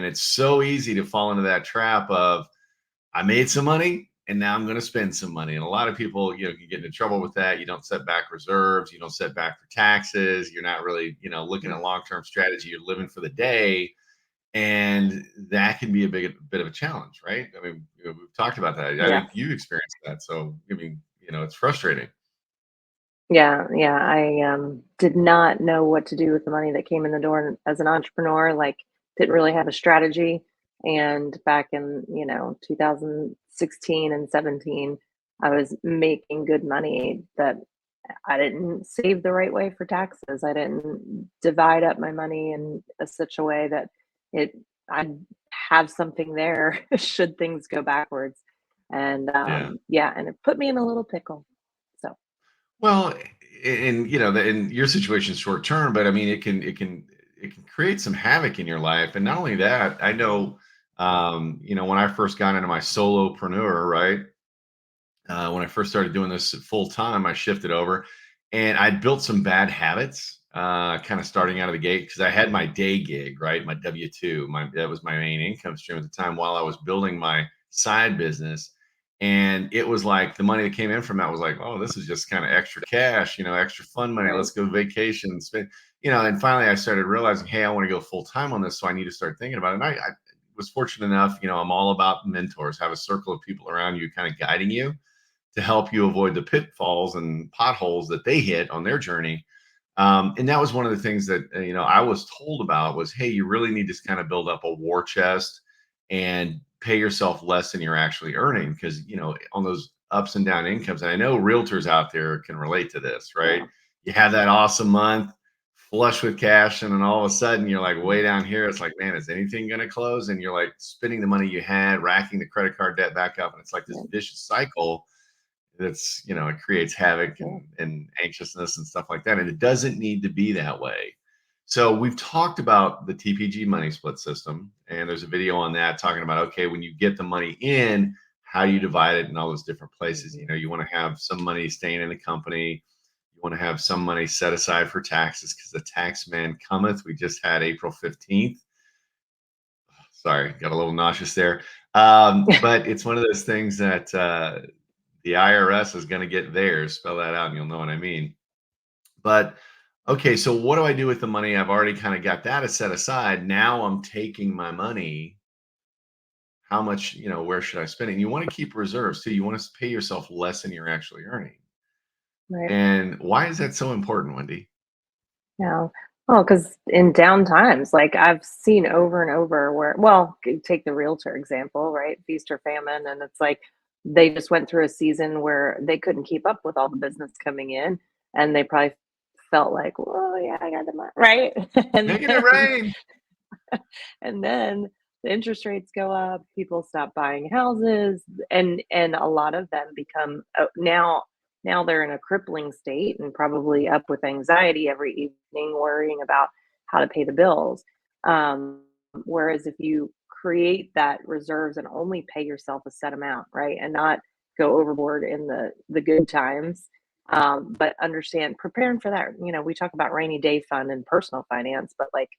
it's so easy to fall into that trap of, I made some money and now I'm going to spend some money. And a lot of people, can get into trouble with that. You don't set back reserves. You don't set back for taxes. You're not really, looking at long-term strategy. You're living for the day. And that can be a bit of a challenge, right? I mean, we've talked about that. I Yeah. think you've experienced that. So, I mean, it's frustrating. Yeah, yeah. I did not know what to do with the money that came in the door as an entrepreneur. Like, didn't really have a strategy. And back in 2016 and 17, I was making good money that I didn't save the right way for taxes. I didn't divide up my money in such a way that it I'd have something there should things go backwards. And Yeah. yeah, and it put me in a little pickle. So Well, and in your situation is short term, but I mean, it can create some havoc in your life. And not only that, I know, when I first got into my solopreneur, right? When I first started doing this full time, I shifted over, and I built some bad habits, kind of starting out of the gate because I had my day gig, right? My W-2, that was my main income stream at the time while I was building my side business. And it was like the money that came in from that was like, oh, this is just kind of extra cash, extra fun money. right. Let's go vacation, spend, and finally I started realizing, hey, I want to go full time on this. So I need to start thinking about it. And I was fortunate enough, I'm all about mentors, have a circle of people around you kind of guiding you to help you avoid the pitfalls and potholes that they hit on their journey. And that was one of the things that I was told about was, hey, you really need to kind of build up a war chest and pay yourself less than you're actually earning because on those ups and down incomes. And I know realtors out there can relate to this, right? Yeah. You have that awesome month, flush with cash, and then all of a sudden you're like way down here. It's like, man, is anything going to close? And you're like spending the money you had, racking the credit card debt back up, and it's like this Yeah. vicious cycle that's it creates havoc Yeah. and anxiousness and stuff like that, and it doesn't need to be that way. So we've talked about the TPG money split system, and there's a video on that talking about, okay, when you get the money in, how you divide it in all those different places. Mhm. You want to have some money staying in the company, you want to have some money set aside for taxes because the tax man cometh. We just had April 15th. Sorry, got a little nauseous there. But it's one of those things that the IRS is going to get theirs. Spell that out and you'll know what I mean. But okay, so what do I do with the money? I've already kind of got that set aside. Now I'm taking my money. How much, where should I spend it? And you want to keep reserves too. You want to pay yourself less than you're actually earning. Right. And why is that so important, Wendy? Yeah. Well, because in down times, like I've seen over and over where, well, take the realtor example, right? Feast or famine. And it's like they just went through a season where they couldn't keep up with all the business coming in. And they probably felt like, well, yeah, I got the money. Right. and Making it then, rain. and then the interest rates go up, people stop buying houses, and a lot of them become now they're in a crippling state and probably up with anxiety every evening worrying about how to pay the bills. Whereas if you create that reserves and only pay yourself a set amount, right, and not go overboard in the good times, but understand preparing for that. We talk about rainy day fund and personal finance, but like,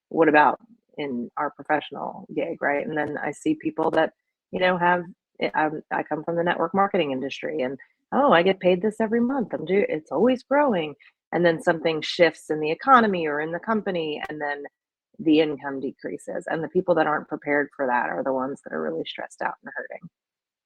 what about in our professional gig, right? And then I see people that have. I come from the network marketing industry, and oh, I get paid this every month. It's always growing. And then something shifts in the economy or in the company, and then the income decreases. And the people that aren't prepared for that are the ones that are really stressed out and hurting.